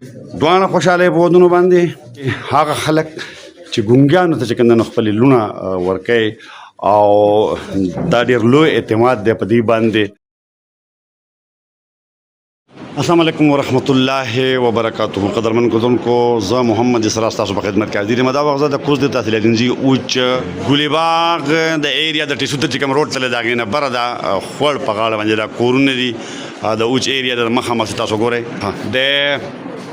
دواړه خوشاله په ودونو باندې هغه خلک چې ګونګیانو ته چې کوم د خپل لونه ورکوي او دا ډېر لوی اعتماد دی په دې باندې. السلام علیکم ورحمۃ اللہ وبرکاتہ. قدرمن کو زه محمد اسرار تاسو په خدمت کې حاضر یم. دا وخت د کوز د تحصیل اجنسی اوچ ګلی باغ د ایریا د ټیسو ته کوم روډ تل داګینه بر دا خور په غاړه باندې دا کورونه دي د اوچ ایریا د مخه مخ تاسو ګورئ د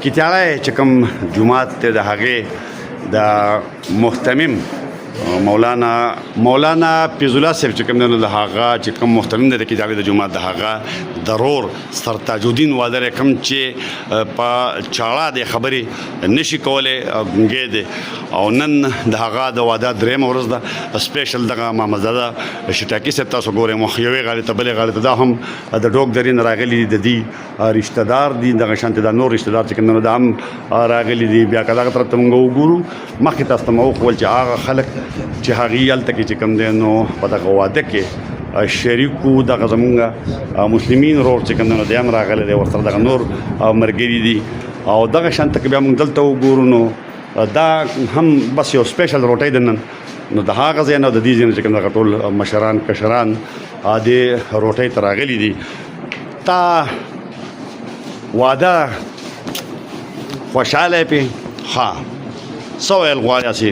کیتاله چې کوم جمعات ته د هغه د محتمم مولانا فیض الله صاحب چې کوم د هغه چې کوم محترم دی د کیتاله د جمعات د هغه ضرور سرتاج الدین وادر کم چې په چاړه د خبرې نشي کوله ګنګې دي او نن د هغه د واده درېم ورځ ده سپیشل دغه محمدزاده شټاکی صاحب تاسو ګورئ مخیوي غاړه ته بلې غاړه ته دا هم د ډوک درین راغلي د دې رشتہ دار دي دغه شانته د نور رشتہ دار چې کوم د هم راغلي دي بیا کله تر ته موږ وګورو مخکې تاسو ته مو خپل چې هغه خلک چې هغه یالته کې چې کوم دی نو په دغه واده کې شریکو دغه زمونږ مسلمین ورور چې کوم دی هم راغلی دی ورسره دغه نور ملګري دي او دغه شانته کې بیا موږ دلته وګورو نو دا هم بس یو سپیشل روټۍ د نن نو د هغه ځای نه د دې ځای نه چې کوم دغه ټول مشران کشران د روټۍ ته راغلي دي. تا واده خوشحاله پې ها څه ویل غواړې هسې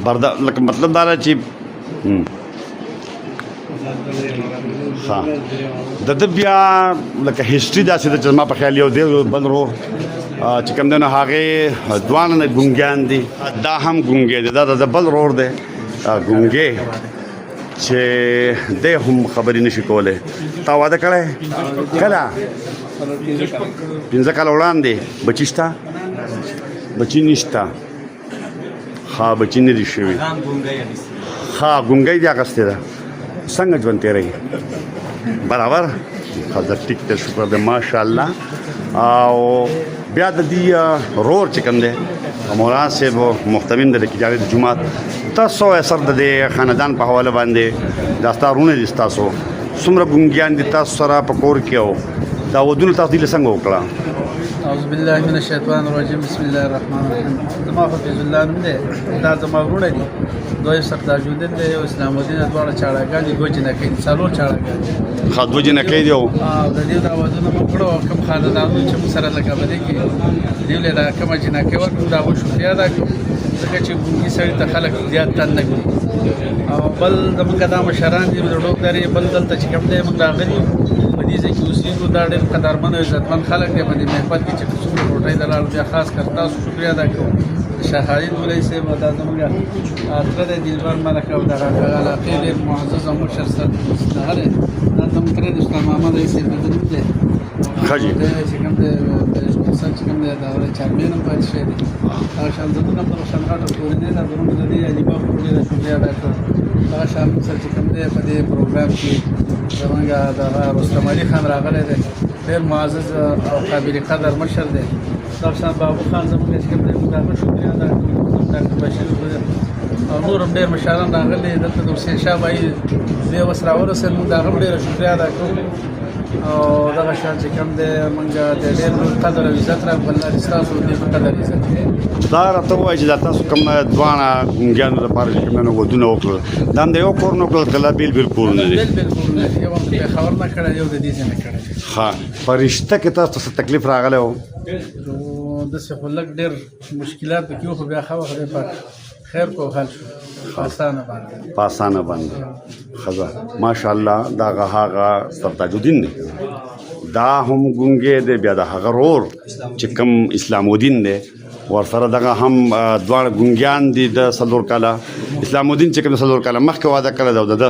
بردا لکه مطلب دا چې ها د بیا لکه هیستوري داسې د چې ما په خیال یو دی بل ورور چې کوم دی نو هغې دواړه نه ګونګیان دي دا هم ګونګی دی دا د بل ورور دی ګونګی چې دی هم خبرې نشي کولی. تا واده کړی کله 15 کاله وړاندې بچي شته بچي نشته ها بچی نه دي شوي ها ګونګی دې اخیستې ده څنګه ژوند تېروي برابر ښه ټیک دی شکر دی ماشاءالله. او بیا د دې رور چې کوم دی مولانا صاحب محتمم دی د کیجاري د جومات تاسو اثر د دې خاندان په حواله باندې دا ستا رونه دي ستاسو څومره ګونګیان دي تاسو سره په کور کې او دا ودونه تاسو دې څنګه وکړه؟ اعوذ بالله من الشیطان الرجیم بسم الله الرحمن الرحیم. زما خو فیض الله نوم دی دا زما وروڼه دي دوی سرتاج الدین دی او اسلام الدین دواړه چاړهګان دي دوه جنکۍ دي څلور چاړهګان دي ښه دوه جنکۍ دي او د دې دا ودونه مو کړو او کوم خاندانونو چې موږ سره لکه په دې کې دیو له دا کومه جنکۍ ورکړو دا مو شکریا ادا کړو ځکه چې ګونګي سړي ته خلک زیات تن نه کړي او بل زموږ دا مشران دي د ډوک درې بل دلته چې کوم دی موږ راغلي په دې ځای کې اوسېږو دا ډېر قدرمن او عزتمن خلک دی په دې محفل کې چې څومره روټۍ دلال بیا خاص کر تاسو شکریا ادا کوم شاه خالد ولي صاحب دا زموږ تره د دلبر ملک او دغه علاقې ډېر معزز او مشر سره هغه دی دا زموږ تره د اسلام محمد صاحب د نوم دی ښه جي چې کوم دی چې کوم دی دا چارمین هم پاتې شوی دی هغه شان زموږ په روشنغاټه کورنۍ دا زموږ د دې علي بابا ډېره شکریا ادا کوم هغه شان سره چې کوم دی په دې پروګرام کې زموږ دغه رستم علي خان راغلی دی ډېر معزز او قابل قدر مشر دی. ډاکټر بابو خان زموږ چې کوم دی موږ هغه شکریا ادا کوو. ډاکټر بشیر او نور هم ډېر مشران راغلي دلته د حسین شاه بهي دې اوس راورسېدل موږ د هغه هم ډېره شکریا ادا کوو او دغه شان چې کوم دی موږ د ډېر لوی قدر او عزت راکړو الله دې ستاسو دې په قدر عزت دا راته ووایي چې دا تاسو کوم دواړه ګونګیانو لپاره چې کوم ودونه وکړل دا هم د یو کور نه وکړل که لا بېل بېل کورونه دي؟ بېل بېل کورونه دي یو هم د پېښور نه کړی یو د دې ځای نه کړی. ښه په رشته کې تاسو ته څه تکلیف راغلی و؟ داسې خو لږ ډېر مشکلات پکې وو خو بیا ښه وخت دی پاک خیر کو حل شو په اسانه باندې په اسانه باندې ښه ماشاءالله دا هغه سرتاج الدین دی دا هم ګونګی دی بیا د هغه رور چې کوم اسلام الدین دی ورسره دغه هم دواړه ګونګیان دي د څلور کاله اسلام الدین چې کوم څلور کاله مخکې واده کړی دی او د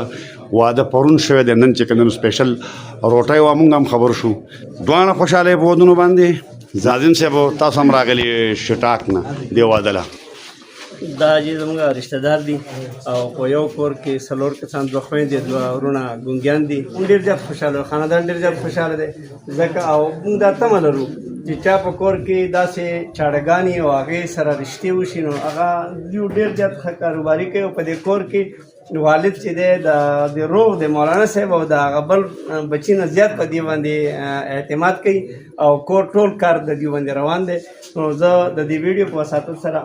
واده پرون شوی دی نن چې کوم سپیشل روټۍ وه موږ هم خبر شو دواړه خوشحاله په ودونو باندې. زازم صاحب تاسو هم راغلي شټاک نه دې واده له دا چې زموږ رشتہ دار دي او په یو کور کې څلور کسان دوه خویندې دوه وروڼه ګونګیان دي ډېر زیات خوشحاله خاندان ډېر زیات خوشحاله دی ځکه او موږ دا تمه لرو چې چا په کور کې داسې چاړهګانې او هغې سره رشتې وشي نو هغه دوی ډېر زیات ښه کاروباري کوي او په دې کور کې والد چې دی د روغ د مولانا صاحب او د هغه بل بچي نه زیات په دې باندې اعتماد کوي او کور ټول کار د دې باندې روان دی. نو زه د دې ویډیو په وساتت سره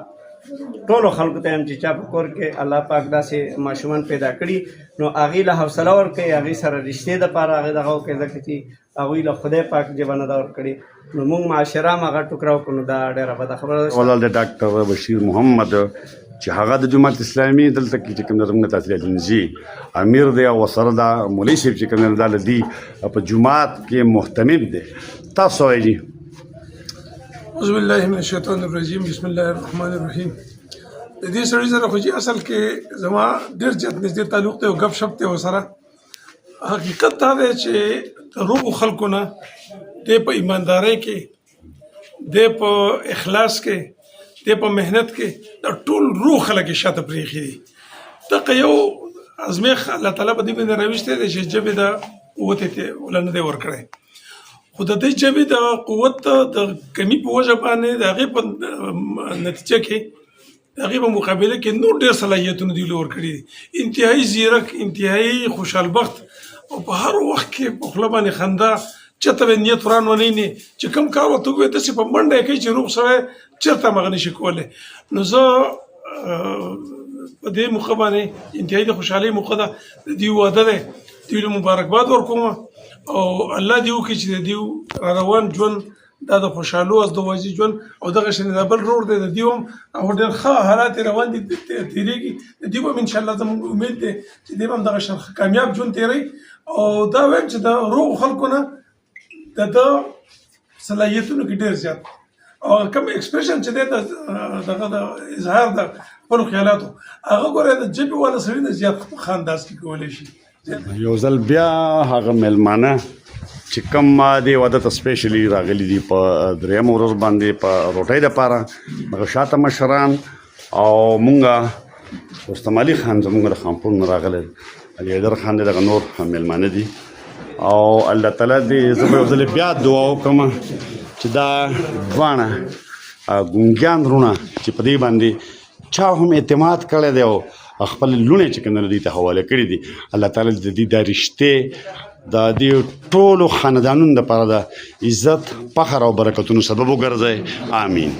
ټولو خلکو ته یم چې چا په کور کې الله پاک داسې ماشومان پیدا کړي نو هغوی له حوصله ورکوي، هغوی سره رشتې دپاره هغې دغه وکړي، ځکه چې هغوی له خدای پاک جبه نه ده ورکړې. نو موږ معاشره هم هغه ټوکره وکړو نو دا ډېره بده خبره ده. ولل د ډاکټر بشیر محمد چې هغه د جماعت اسلامي دلته کې چې کوم زموږ تحصیل دنجي امیر دی او سره دا مولوي صاحب چې کوم دا لدی په جماعت کې محتمم دی. تاسو وایي اعوذ بالله من الشیطان الرجیم بسم الله الرحمن الرحیم. د دې سړي سره خو چې اصل کې زما ډېر زیات نږدې تعلق دی او ګپ شپ دی ورسره. حقیقت دا دی چې د روغو خلکو نه دی په ایماندارۍ کې، دی په اخلاص کې، دی په محنت کې دا ټول روغ خلک یې شاته پرېښي دي. دغه یو ازمیښت الله تعالی په دې باندې راویستی دی چې ژبې د قوت یې وله نه دی ورکړی. خو د دې ژبې د قوت د کمي په وجه باندې د هغې په نتیجه کې د هغې په مقابله کې نور ډېر صلاحیتونه دوی له ورکړي دي. انتهایي ځیرک، انتهایي خوشحال بخت او په هر وخت کې په خوله باندې خندا، چېرته به نیت وران ونه ویني چې کوم کار ورته ووایي داسې په منډه یې کوي چې روغ سړی چېرته هم هغه نشي کولی. نو زه په دې موقع باندې انتهایي د خوشحالۍ موقع ده، د دوی واده دی، دوی له مبارکباد ورکوم او الله دې وکړي چې د دوی را روان ژوند دا د خوشحالو ازدواجي ژوند او دغه شان د بل رور دی د دوی هم او ډېر ښه حالات یې روان دي تېرېږي. د دوی هم انشاءالله زموږ امید دی چې دوی هم دغه شان کامیاب ژوند تېروي. او دا وایم چې د روغو خلکو نه د ده صلاحیتونو کې ډېر زیات او کوم ایکسپریشن چې دی دغه د اظهار د خپلو خیالاتو هغه ګوره د ژبې والا سړي نه زیات ښه انداز کې کولی شي. یو ځل بیا هغه میلمانه چې کوم د واده ته سپیشلی راغلي دي په درېیمه ورځ باندې په روټۍ دپاره دغه شاته مشران او مونږه رستم علي خان زموږ د خانپور نه راغلی، علي حیدر خان دی، دغه نور میلمانه دي. او الله تعالی دې زه به یو ځل بیا دعا وکړم چې دا دواړه ګونګیان وروڼه چې په دې باندې چا هم اعتماد کړی دی او خپل لوڼې چې کوم دوی ته حواله کړي دي، الله تعالی د دې دا رشتې د دې ټولو خاندانونو دپاره د عزت، فخر او برکتونو سبب وګرځئ. آمین.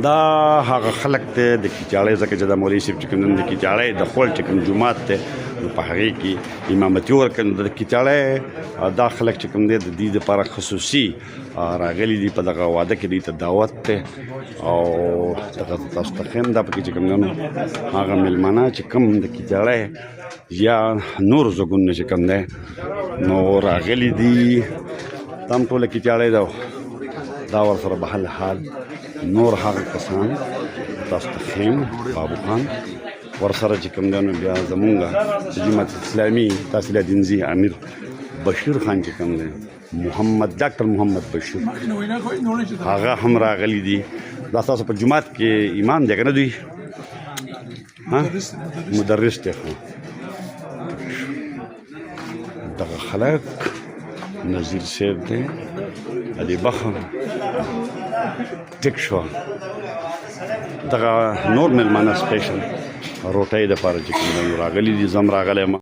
دا هغه خلک دی د کیچاړۍ، ځکه چې د مولوي صاحب چې کوم د کیچاړۍ د خول چې کوم جومات دی نو په هغې کې امامتي ورکوي. نو د کیچاړۍ دا خلک چې کوم دی د دې دپاره خصوصي راغلي دي، په دغه واده کې دوی ته دعوت دی او دغه تاسو ته ښیم دا پکې چې کوم دی نو هغه میلمانه چې کوم د کیچاړۍ یا نور زوګونه چې کوم دی نو راغلي دي دا هم ټوله کیچاړۍ ده، دا ورسره به حل حال نور هغه کسان تاسو ته ښیم. بابو خان ورسره چې کوم دی نو بیا زمونږ د جماعت اسلامي تحصیل دنجي امیر بشیر خان چې کوم دی، ډاکټر محمد بشیر هغه هم راغلي دي. دا ستاسو په جومات کې امام دی که نه دوی؟ مدرس دی. دغه خلک نذیر صاحب دی، علي بخر ټیک شو، دغه نور میلمانه سپیشل روټۍ دپاره چې کوم راغلي دي، زه هم راغلی یم.